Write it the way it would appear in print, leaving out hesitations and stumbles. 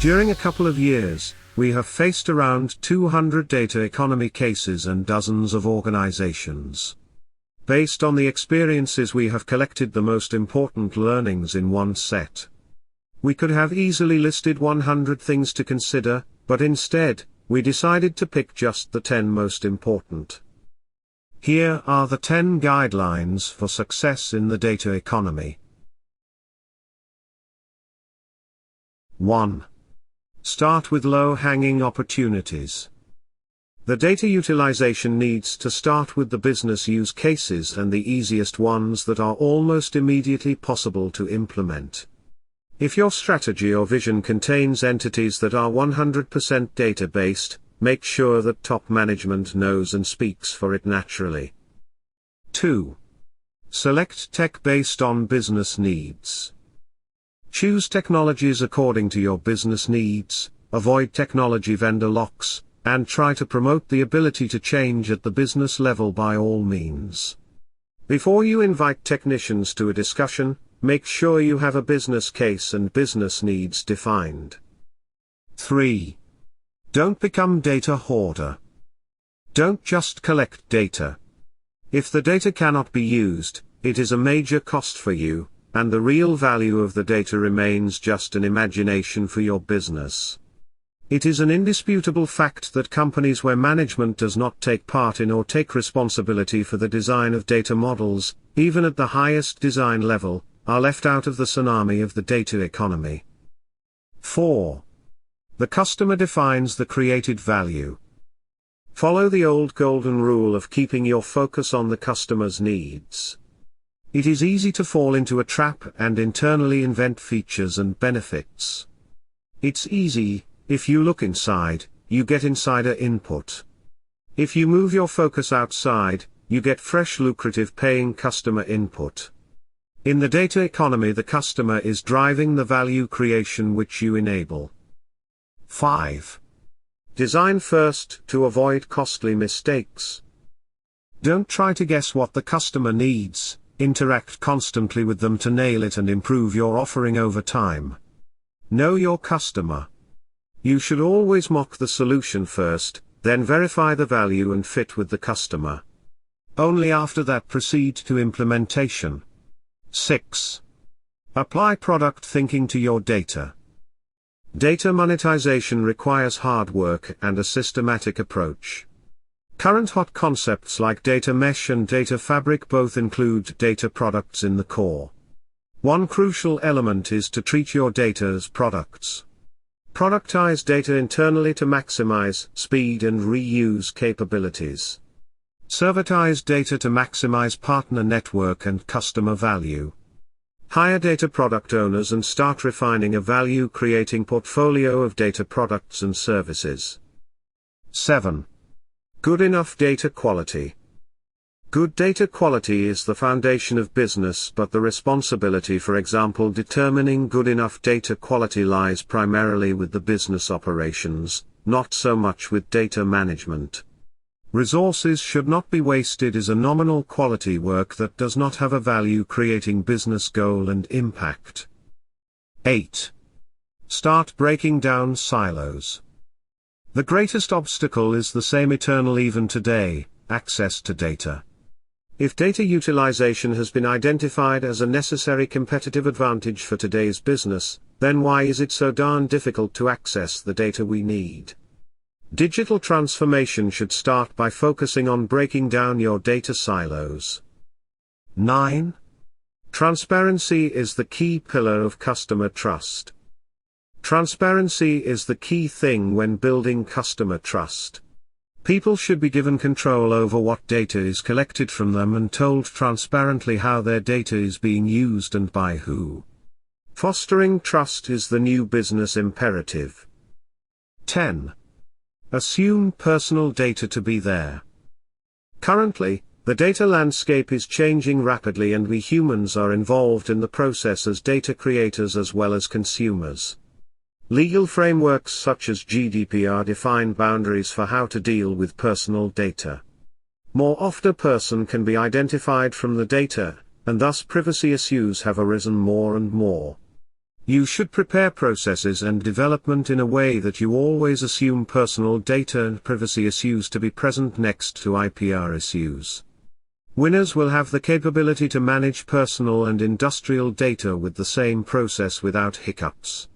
During a couple of years, we have faced around 200 data economy cases and dozens of organizations. Based on the experiences we have collected the most important learnings in one set. We could have easily listed 100 things to consider, but instead, we decided to pick just the 10 most important. Here are the 10 guidelines for success in the data economy. 1. Start with low-hanging opportunities. The data utilization needs to start with the business use cases and the easiest ones that are almost immediately possible to implement. If your strategy or vision contains entities that are 100% data-based, make sure that top management knows and speaks for it naturally. 2. Select tech based on business needs. Choose technologies according to your business needs, avoid technology vendor locks, and try to promote the ability to change at the business level by all means. Before you invite technicians to a discussion, make sure you have a business case and business needs defined. 3. Don't become data hoarder. Don't just collect data. If the data cannot be used, it is a major cost for you, and the real value of the data remains just an imagination for your business. It is an indisputable fact that companies where management does not take part in or take responsibility for the design of data models, even at the highest design level, are left out of the tsunami of the data economy. 4. The customer defines the created value. Follow the old golden rule of keeping your focus on the customer's needs. It is easy to fall into a trap and internally invent features and benefits. It's easy. If you look inside, you get insider input. If you move your focus outside, you get fresh lucrative paying customer input. In the data economy, the customer is driving the value creation which you enable. 5. Design first to avoid costly mistakes. Don't try to guess what the customer needs, interact constantly with them to nail it and improve your offering over time. Know your customer. You should always mock the solution first, then verify the value and fit with the customer. Only after that proceed to implementation. 6. Apply product thinking to your data. Data monetization requires hard work and a systematic approach. Current hot concepts like data mesh and data fabric both include data products in the core. One crucial element is to treat your data as products. Productize data internally to maximize speed and reuse capabilities. Servitize data to maximize partner network and customer value. Hire data product owners and start refining a value-creating portfolio of data products and services. 7. Good enough data quality. Good data quality is the foundation of business, but the responsibility for example determining good enough data quality lies primarily with the business operations, not so much with data management. Resources should not be wasted is a nominal quality work that does not have a value-creating business goal and impact. 8. Start breaking down silos. The greatest obstacle is the same eternal even today, access to data. If data utilization has been identified as a necessary competitive advantage for today's business, then why is it so darn difficult to access the data we need? Digital transformation should start by focusing on breaking down your data silos. 9. Transparency is the key pillar of customer trust. Transparency is the key thing when building customer trust. People should be given control over what data is collected from them and told transparently how their data is being used and by who. Fostering trust is the new business imperative. 10. Assume personal data to be there. Currently, the data landscape is changing rapidly and we humans are involved in the process as data creators as well as consumers. Legal frameworks such as GDPR define boundaries for how to deal with personal data. More often a person can be identified from the data, and thus privacy issues have arisen more and more. You should prepare processes and development in a way that you always assume personal data and privacy issues to be present next to IPR issues. Winners will have the capability to manage personal and industrial data with the same process without hiccups.